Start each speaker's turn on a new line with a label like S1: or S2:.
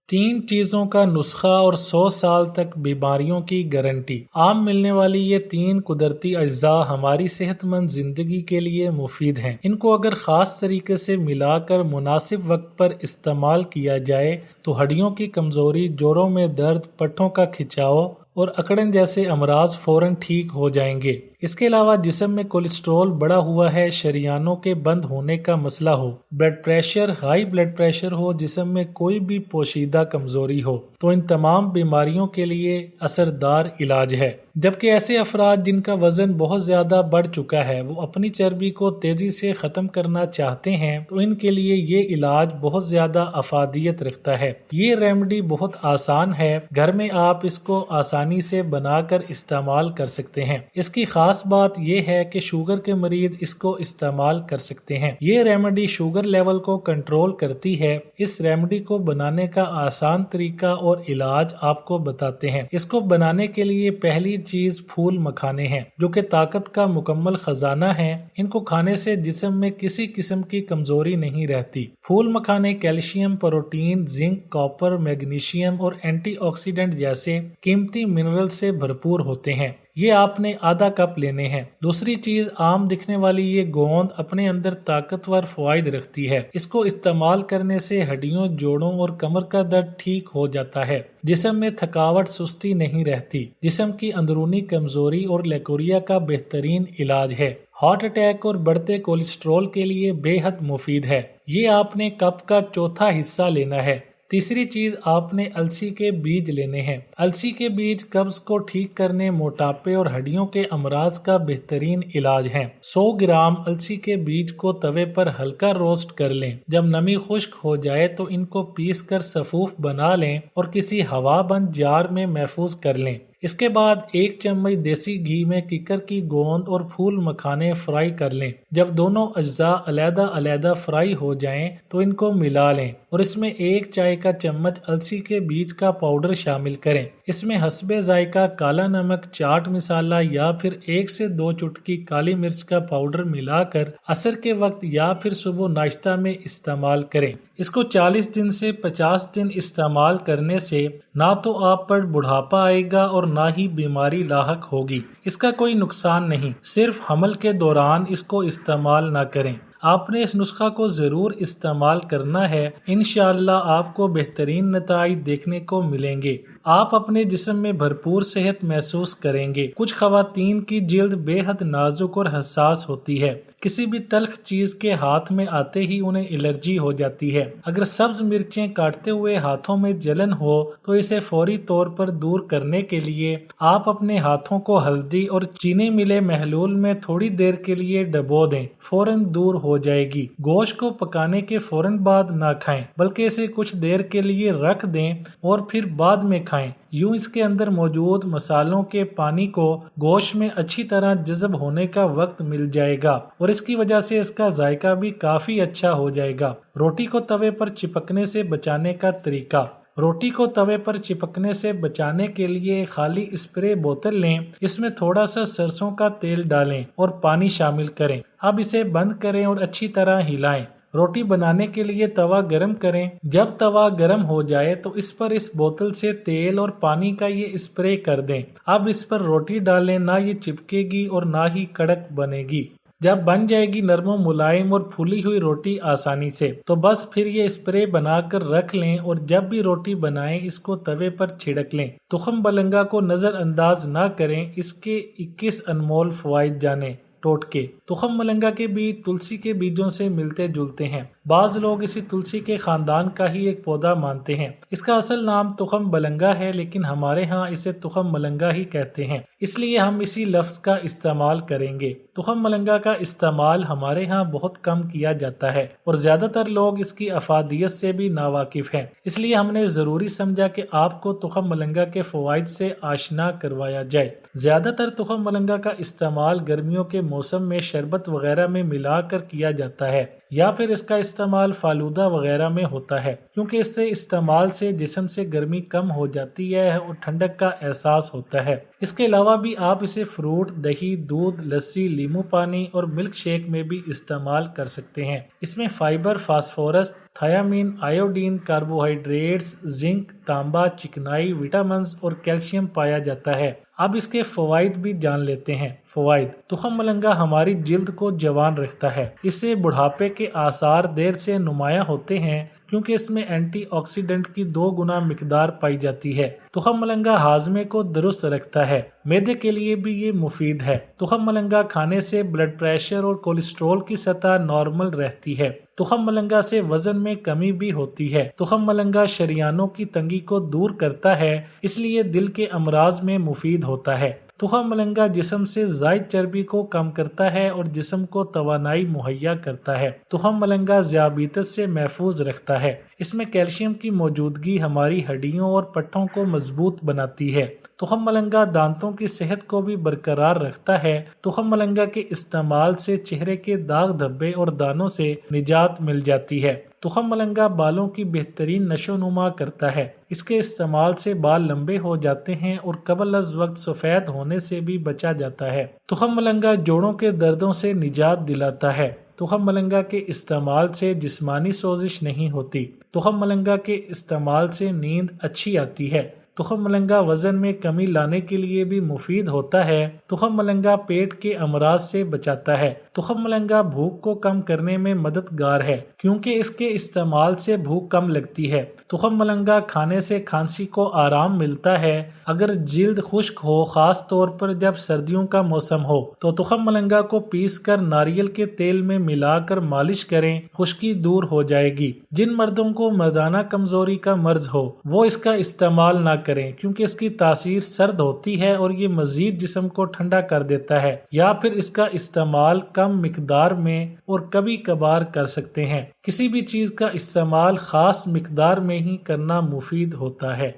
S1: 3 چیزوں کا نسخہ اور 100 سال تک بیماریوں کی گارنٹی۔ عام ملنے والی یہ 3 قدرتی اجزاء ہماری صحت مند زندگی کے لیے مفید ہیں۔ ان کو اگر خاص طریقے سے ملا کر مناسب وقت پر استعمال کیا جائے تو ہڈیوں کی کمزوری، جوڑوں میں درد، پٹھوں کا کھچاؤ اور اکڑن جیسے امراض فوراً ٹھیک ہو جائیں گے۔ اس کے علاوہ جسم میں کولیسٹرول بڑھا ہوا ہے، شریانوں کے بند ہونے کا مسئلہ ہو، blood pressure, high blood pressure ہو، جسم میں کوئی بھی پوشیدہ کمزوری ہو، تو ان تمام بیماریوں کے لیے اثردار علاج ہے۔ جبکہ ایسے افراد جن کا وزن بہت زیادہ بڑھ چکا ہے، وہ اپنی چربی کو تیزی سے ختم کرنا چاہتے ہیں، تو ان کے لیے یہ علاج بہت زیادہ افادیت رکھتا ہے۔ یہ ریمیڈی بہت آسان ہے، گھر میں آپ اس کو آسانی سے بنا کر استعمال کر سکتے ہیں۔ اس کی خاص بات یہ ہے کہ شوگر کے مریض اس کو استعمال کر سکتے ہیں۔ یہ ریمیڈی شوگر لیول کو کنٹرول کرتی ہے۔ اس ریمیڈی کو بنانے کا آسان طریقہ اور علاج آپ کو بتاتے ہیں۔ اس کو بنانے کے لیے پہلی چیز پھول مکھانے ہیں، جو کہ طاقت کا مکمل خزانہ ہیں۔ ان کو کھانے سے جسم میں کسی قسم کی کمزوری نہیں رہتی۔ پھول مکھانے calcium, protein, zinc, copper, magnesium اور اینٹی آکسیڈنٹ جیسے قیمتی منرل سے بھرپور ہوتے ہیں۔ یہ آپ نے آدھا کپ لینے ہیں۔ دوسری چیز، عام دکھنے والی یہ گوند اپنے اندر طاقتور فوائد رکھتی ہے۔ اس کو استعمال کرنے سے ہڈیوں، جوڑوں اور کمر کا درد ٹھیک ہو جاتا ہے۔ جسم میں تھکاوٹ، سستی نہیں رہتی۔ جسم کی اندرونی کمزوری اور لیکوریا کا بہترین علاج ہے۔ ہارٹ اٹیک اور بڑھتے کولیسٹرول کے لیے بے حد مفید ہے۔ یہ آپ نے کپ کا چوتھا حصہ لینا ہے۔ تیسری چیز، آپ نے السی کے بیج لینے ہیں۔ السی کے بیج قبض کو ٹھیک کرنے، موٹاپے اور ہڈیوں کے امراض کا بہترین علاج ہیں۔ 100 گرام السی کے بیج کو توے پر ہلکا روسٹ کر لیں۔ جب نمی خشک ہو جائے تو ان کو پیس کر سفوف بنا لیں اور کسی ہوا بند جار میں محفوظ کر لیں۔ اس کے بعد 1 چمچ دیسی گھی میں ککر کی گوند اور پھول مکھانے فرائی کر لیں۔ جب دونوں اجزاء علیحدہ علیحدہ فرائی ہو جائیں تو ان کو ملا لیں اور اس میں 1 چائے کا چمچ السی کے بیج کا پاؤڈر شامل کریں۔ اس میں حسب ذائقہ کالا نمک، چاٹ مسالہ یا پھر 1 سے 2 چٹکی کالی مرچ کا پاؤڈر ملا کر عصر کے وقت یا پھر صبح ناشتہ میں استعمال کریں۔ اس کو 40 دن سے 50 دن استعمال کرنے سے نہ تو آپ پر بڑھاپا آئے گا اور نہ ہی بیماری لاحق ہوگی۔ اس کا کوئی نقصان نہیں، صرف حمل کے دوران اس کو استعمال نہ کریں۔ آپ نے اس نسخہ کو ضرور استعمال کرنا ہے، انشاءاللہ آپ کو بہترین نتائج دیکھنے کو ملیں گے۔ آپ اپنے جسم میں بھرپور صحت محسوس کریں گے۔ کچھ خواتین کی جلد بے حد نازک اور حساس ہوتی ہے۔ کسی بھی تلخ چیز کے ہاتھ میں آتے ہی انہیں الرجی ہو جاتی ہے۔ اگر سبز مرچیں کاٹتے ہوئے ہاتھوں میں جلن ہو تو اسے فوری طور پر دور کرنے کے لیے آپ اپنے ہاتھوں کو ہلدی اور چینی ملے محلول میں تھوڑی دیر کے لیے ڈبو دیں، فوراً دور ہو جائے گی۔ گوشت کو پکانے کے فوراً بعد نہ کھائیں، بلکہ اسے کچھ دیر کے لیے رکھ دیں اور پھر بعد میں کھائیں۔ یوں اس کے اندر موجود مسالوں کے پانی کو گوشت میں اچھی طرح جذب ہونے کا وقت مل جائے گا اور اس کی وجہ سے اس کا ذائقہ بھی کافی اچھا ہو جائے گا۔ روٹی کو توے پر چپکنے سے بچانے کا طریقہ۔ روٹی کو توے پر چپکنے سے بچانے کے لیے خالی اسپرے بوتل لیں، اس میں تھوڑا سا سرسوں کا تیل ڈالیں اور پانی شامل کریں۔ اب اسے بند کریں اور اچھی طرح ہلائیں۔ روٹی بنانے کے لیے توا گرم کریں۔ جب توا گرم ہو جائے تو اس پر اس بوتل سے تیل اور پانی کا یہ اسپرے کر دیں۔ اب اس پر روٹی ڈالیں، نہ یہ چپکے گی اور نہ ہی کڑک بنے گی۔ جب بن جائے گی نرم و ملائم اور پھولی ہوئی روٹی آسانی سے، تو بس پھر یہ اسپرے بنا کر رکھ لیں اور جب بھی روٹی بنائیں اس کو توے پر چھڑک لیں۔ تخم بلنگا کو نظر انداز نہ کریں، اس کے 21 انمول فوائد جانیں۔ ٹوٹکے: تخم ملنگا کے بیج تلسی کے بیجوں سے ملتے جلتے ہیں۔ بعض لوگ اسے تلسی کے خاندان کا ہی ایک پودا مانتے ہیں۔ اس کا اصل نام تخم بلنگا ہے، لیکن ہمارے ہاں اسے تخم ملنگا ہی کہتے ہیں، اس لیے ہم اسی لفظ کا استعمال کریں گے۔ تخم ملنگا کا استعمال ہمارے ہاں بہت کم کیا جاتا ہے اور زیادہ تر لوگ اس کی افادیت سے بھی ناواقف ہیں، اس لیے ہم نے ضروری سمجھا کہ آپ کو تخم ملنگا کے فوائد سے آشنا کروایا جائے۔ زیادہ تر تخم ملنگا کا استعمال گرمیوں کے موسم میں شربت وغیرہ میں ملا کر کیا جاتا ہے، یا پھر اس کا استعمال فالودہ وغیرہ میں ہوتا ہے، کیونکہ اس سے استعمال سے جسم سے گرمی کم ہو جاتی ہے اور ٹھنڈک کا احساس ہوتا ہے۔ اس کے علاوہ بھی آپ اسے فروٹ، دہی، دودھ، لسی، لیمو پانی اور ملک شیک میں بھی استعمال کر سکتے ہیں۔ اس میں fibre, phosphorus, thiamine, iodine, carbohydrates, zinc, تانبا، چکنائی، وٹامنز اور کیلشیم پایا جاتا ہے۔ اب اس کے فوائد بھی جان لیتے ہیں۔ فوائد: تخم ملنگا ہماری جلد کو جوان رکھتا ہے۔ اس سے بڑھاپے کے آثار دیر سے نمایاں ہوتے ہیں کیونکہ اس میں اینٹی آکسیڈنٹ کی 2 گنا مقدار پائی جاتی ہے۔ تخم ملنگا ہاضمے کو درست رکھتا ہے۔ معدے کے لیے بھی یہ مفید ہے۔ تخم ملنگا کھانے سے بلڈ پریشر اور کولیسٹرول کی سطح نارمل رہتی ہے۔ تخم ملنگا سے وزن میں کمی بھی ہوتی ہے۔ تخم ملنگا شریانوں کی تنگی کو دور کرتا ہے، اس لیے دل کے امراض میں مفید ہوتا ہے۔ تخم ملنگا جسم سے زائد چربی کو کم کرتا ہے اور جسم کو توانائی مہیا کرتا ہے۔ تخم ملنگا ذیابیطس سے محفوظ رکھتا ہے۔ اس میں کیلشیم کی موجودگی ہماری ہڈیوں اور پٹھوں کو مضبوط بناتی ہے۔ تخم ملنگا دانتوں کی صحت کو بھی برقرار رکھتا ہے۔ تخم ملنگا کے استعمال سے چہرے کے داغ دھبے اور دانوں سے نجات مل جاتی ہے۔ تخم ملنگا بالوں کی بہترین نشو و نما کرتا ہے۔ اس کے استعمال سے بال لمبے ہو جاتے ہیں اور قبل از وقت سفید ہونے سے بھی بچا جاتا ہے۔ تخم ملنگا جوڑوں کے دردوں سے نجات دلاتا ہے۔ تخم ملنگا کے استعمال سے جسمانی سوزش نہیں ہوتی۔ تخم ملنگا کے استعمال سے نیند اچھی آتی ہے۔ تخم ملنگا وزن میں کمی لانے کے لیے بھی مفید ہوتا ہے۔ تخم ملنگا پیٹ کے امراض سے بچاتا ہے۔ تخم ملنگا بھوک کو کم کرنے میں مددگار ہے کیونکہ اس کے استعمال سے بھوک کم لگتی ہے۔ تخم ملنگا کھانے سے کھانسی کو آرام ملتا ہے۔ اگر جلد خشک ہو، خاص طور پر جب سردیوں کا موسم ہو، تو تخم ملنگا کو پیس کر ناریل کے تیل میں ملا کر مالش کریں، خشکی دور ہو جائے گی۔ جن مردوں کو مردانہ کمزوری کا مرض ہو وہ اس کا استعمال نہ کریں کیونکہ اس کی تاثیر سرد ہوتی ہے اور یہ مزید جسم کو ٹھنڈا کر دیتا ہے، یا پھر اس کا استعمال کم مقدار میں اور کبھی کبھار کر سکتے ہیں۔ کسی بھی چیز کا استعمال خاص مقدار میں ہی کرنا مفید ہوتا ہے۔